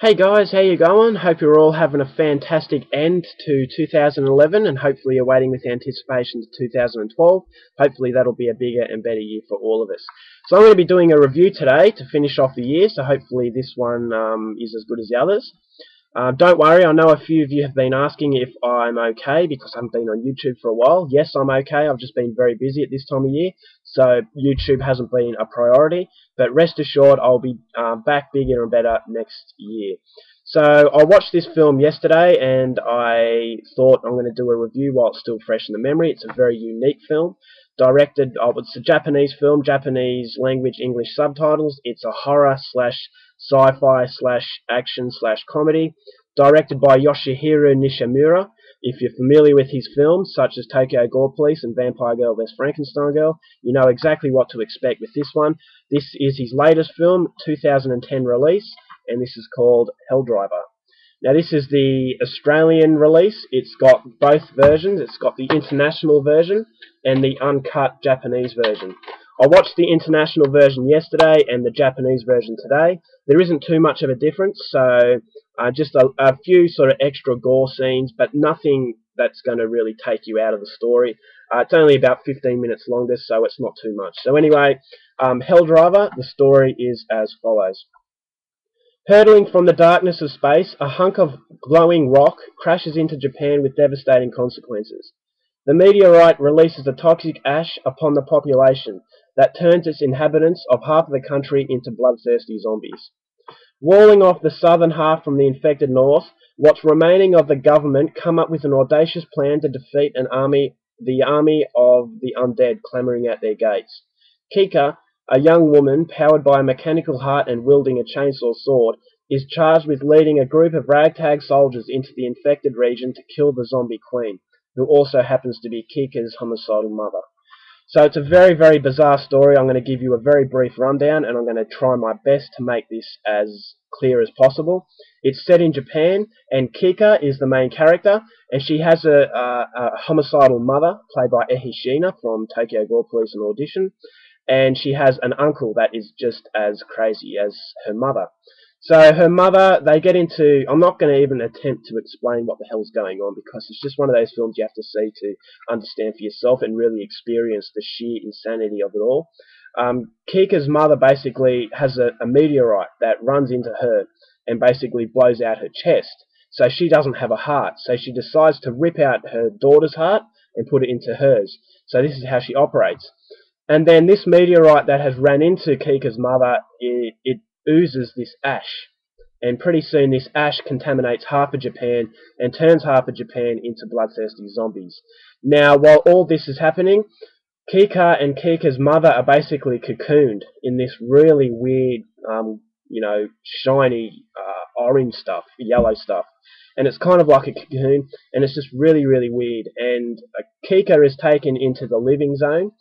Hey guys, how you going? Hope you're all having a fantastic end to 2011 and hopefully you're waiting with anticipation to 2012. Hopefully that'll be a bigger and better year for all of us. So I'm going to be doing a review today to finish off the year, so hopefully this one is as good as the others. Don't worry, I know a few of you have been asking if I'm okay because I haven't been on YouTube for a while. Yes, I'm okay. I've just been very busy at this time of year, so YouTube hasn't been a priority. But rest assured, I'll be back bigger and better next year. So I watched this film yesterday and I thought I'm going to do a review while it's still fresh in the memory. It's a very unique film. Directed, it's a Japanese film, Japanese language, English subtitles. It's a horror slash sci-fi slash action slash comedy. Directed by Yoshihiro Nishumura. If you're familiar with his films, such as Tokyo Gore Police and Vampire Girl vs Frankenstein Girl, you know exactly what to expect with this one. This is his latest film, 2010 release, and this is called Helldriver. Now this is the Australian release. It's got both versions. It's got the international version and the uncut Japanese version. I watched the international version yesterday and the Japanese version today. There isn't too much of a difference, so just a few sort of extra gore scenes, but nothing that's going to really take you out of the story. It's only about 15 minutes longer, so it's not too much. So anyway, Helldriver, the story is as follows. Hurtling from the darkness of space, a hunk of glowing rock crashes into Japan with devastating consequences. The meteorite releases a toxic ash upon the population that turns its inhabitants of half of the country into bloodthirsty zombies. Walling off the southern half from the infected north, what's remaining of the government come up with an audacious plan to defeat the army of the undead clamouring at their gates. Kika, a young woman powered by a mechanical heart and wielding a chainsaw sword, is charged with leading a group of ragtag soldiers into the infected region to kill the zombie queen, who also happens to be Kika's homicidal mother. So it's a very, very bizarre story. I'm going to give you a very brief rundown, and I'm going to try my best to make this as clear as possible. It's set in Japan, and Kika is the main character, and she has a homicidal mother, played by Ehishina from Tokyo Gore Police and Audition, and she has an uncle that is just as crazy as her mother. So her mother, they get into, I'm not going to even attempt to explain what the hell's going on because it's just one of those films you have to see to understand for yourself and really experience the sheer insanity of it all. Kika's mother basically has a meteorite that runs into her and basically blows out her chest. So she doesn't have a heart. So she decides to rip out her daughter's heart and put it into hers. So this is how she operates. And then this meteorite that has ran into Kika's mother, it oozes this ash. And pretty soon this ash contaminates half of Japan and turns half of Japan into bloodthirsty zombies. Now, while all this is happening, Kika and Kika's mother are basically cocooned in this really weird, shiny orange stuff, yellow stuff. And it's kind of like a cocoon, and it's just really, really weird. And Kika is taken into the living zone.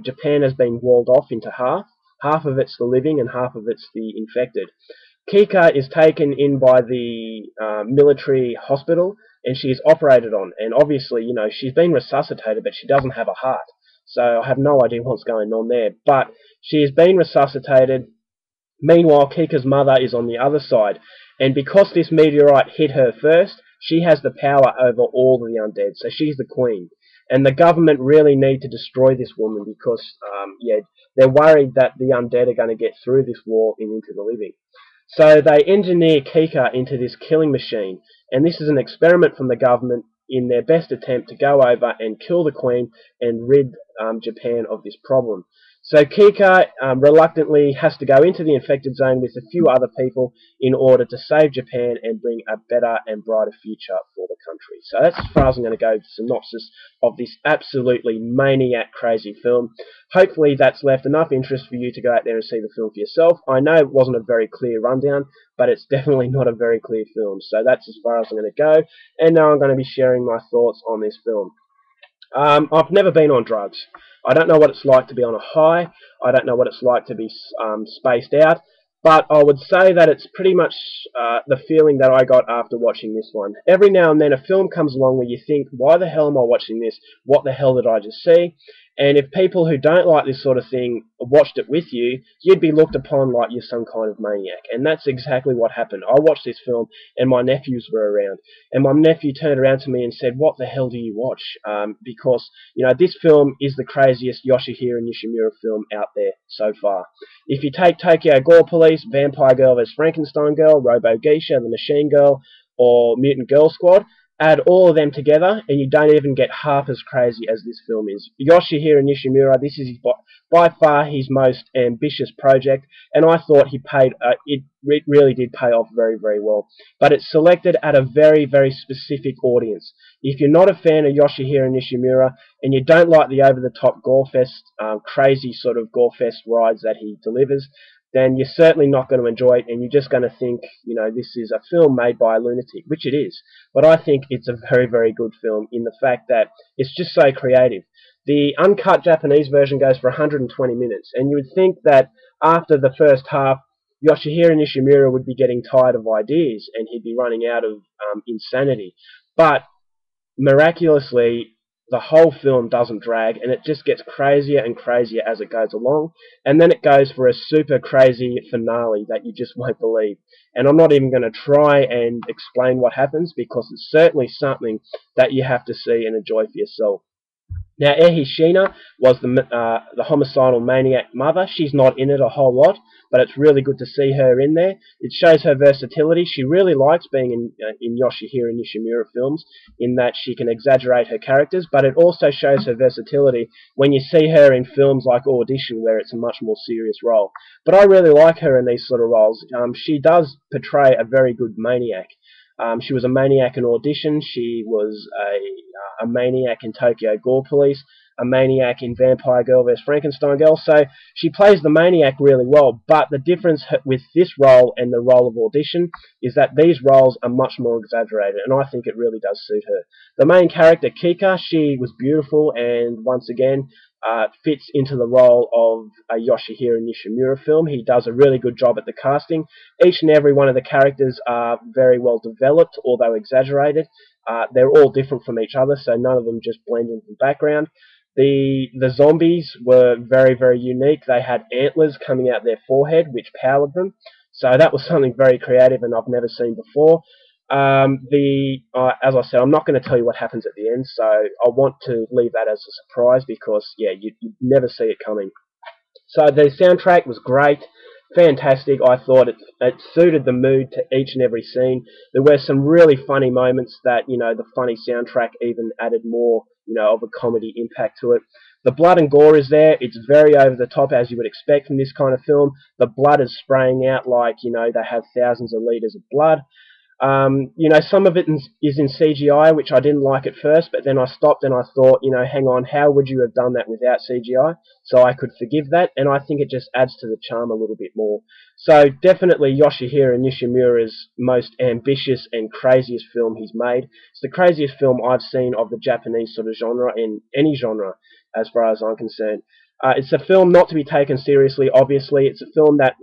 Japan has been walled off into half. Half of it's the living and half of it's the infected. Kika is taken in by the military hospital and she is operated on. And obviously, she's been resuscitated, but she doesn't have a heart. So I have no idea what's going on there. But she has been resuscitated. Meanwhile, Kika's mother is on the other side. And because this meteorite hit her first, she has the power over all the undead. So she's the queen. And the government really need to destroy this woman because, they're worried that the undead are going to get through this wall and into the living. So they engineer Kika into this killing machine. And this is an experiment from the government in their best attempt to go over and kill the queen and rid Japan of this problem. So Kika reluctantly has to go into the infected zone with a few other people in order to save Japan and bring a better and brighter future for the country. So that's as far as I'm going to go with the synopsis of this absolutely maniac crazy film. Hopefully that's left enough interest for you to go out there and see the film for yourself. I know it wasn't a very clear rundown, but it's definitely not a very clear film. So that's as far as I'm going to go. And now I'm going to be sharing my thoughts on this film. I've never been on drugs. I don't know what it's like to be on a high. I don't know what it's like to be spaced out. But I would say that it's pretty much the feeling that I got after watching this one. Every now and then a film comes along where you think, why the hell am I watching this? What the hell did I just see? And if people who don't like this sort of thing watched it with you, you'd be looked upon like you're some kind of maniac. And that's exactly what happened. I watched this film, and my nephews were around. And my nephew turned around to me and said, "What the hell do you watch?" Because, this film is the craziest Yoshihiro Nishumura film out there so far. If you take Tokyo Gore Police, Vampire Girl vs. Frankenstein Girl, Robo Geisha, The Machine Girl, or Mutant Girl Squad, add all of them together, and you don't even get half as crazy as this film is. Yoshihiro Nishimura, this is by far his most ambitious project, and I thought he paid. It really did pay off very, very well. But it's selected at a very, very specific audience. If you're not a fan of Yoshihiro Nishimura and you don't like the over-the-top gore-fest, crazy sort of gore-fest rides that he delivers, then you're certainly not going to enjoy it, and you're just going to think, this is a film made by a lunatic, which it is. But I think it's a very, very good film in the fact that it's just so creative. The uncut Japanese version goes for 120 minutes, and you would think that after the first half, Yoshihiro Nishimura would be getting tired of ideas, and he'd be running out of insanity. But miraculously, the whole film doesn't drag, and it just gets crazier and crazier as it goes along, and then it goes for a super crazy finale that you just won't believe. And I'm not even going to try and explain what happens, because it's certainly something that you have to see and enjoy for yourself. Now, Ehishina was the homicidal maniac mother. She's not in it a whole lot, but it's really good to see her in there. It shows her versatility. She really likes being in Yoshihiro Nishimura films, in that she can exaggerate her characters, but it also shows her versatility when you see her in films like Audition, where it's a much more serious role. But I really like her in these sort of roles. She does portray a very good maniac. She was a maniac in Audition. She was a maniac in Tokyo Gore Police, a maniac in Vampire Girl vs. Frankenstein Girl. So she plays the maniac really well, but the difference with this role and the role of Audition is that these roles are much more exaggerated, and I think it really does suit her. The main character, Kika, she was beautiful, and once again, fits into the role of a Yoshihiro Nishimura film. He does a really good job at the casting. Each and every one of the characters are very well developed, although exaggerated. They're all different from each other, so none of them just blend into the background. The zombies were very, very unique. They had antlers coming out their forehead, which powered them. So that was something very creative and I've never seen before. As I said, I'm not going to tell you what happens at the end, so I want to leave that as a surprise, because you'd never see it coming. So the soundtrack was great, fantastic. I thought it suited the mood to each and every scene. There were some really funny moments that, the funny soundtrack even added more, of a comedy impact to it. The blood and gore is there. It's very over the top, as you would expect from this kind of film. The blood is spraying out like, they have thousands of litres of blood. Some of it is in CGI, which I didn't like at first, but then I stopped and I thought, hang on, how would you have done that without CGI? So I could forgive that, and I think it just adds to the charm a little bit more. So definitely Yoshihiro Nishimura's most ambitious and craziest film he's made. It's the craziest film I've seen of the Japanese sort of genre, in any genre, as far as I'm concerned. It's a film not to be taken seriously, obviously. It's a film that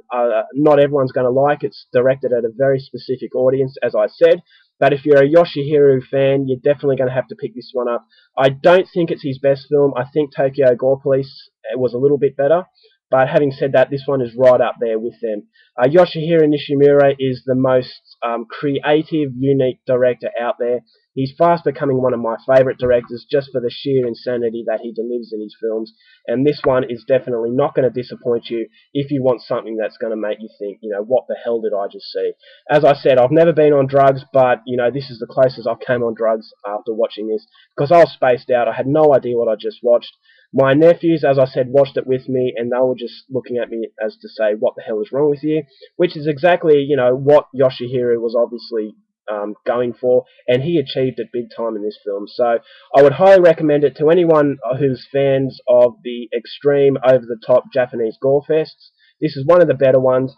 not everyone's going to like. It's directed at a very specific audience, as I said. But if you're a Yoshihiro fan, you're definitely going to have to pick this one up. I don't think it's his best film. I think Tokyo Gore Police was a little bit better. But having said that, this one is right up there with them. Yoshihiro Nishimura is the most creative, unique director out there. He's fast becoming one of my favourite directors, just for the sheer insanity that he delivers in his films. And this one is definitely not going to disappoint you if you want something that's going to make you think, what the hell did I just see? As I said, I've never been on drugs, but, this is the closest I've came on drugs after watching this, because I was spaced out. I had no idea what I just watched. My nephews, as I said, watched it with me, and they were just looking at me as to say, what the hell is wrong with you? Which is exactly, what Yoshihiro was obviously going for, and he achieved it big time in this film. So I would highly recommend it to anyone who's fans of the extreme, over-the-top Japanese gore fests. This is one of the better ones.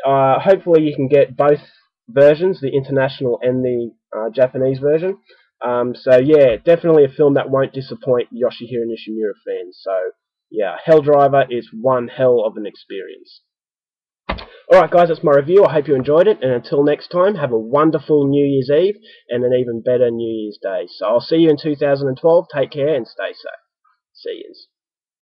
Hopefully you can get both versions, the international and the Japanese version. So yeah, definitely a film that won't disappoint Yoshihiro Nishimura fans. So yeah, Helldriver is one hell of an experience. Alright guys, that's my review. I hope you enjoyed it, and until next time, have a wonderful New Year's Eve and an even better New Year's Day. So I'll see you in 2012. Take care and stay safe. See yous.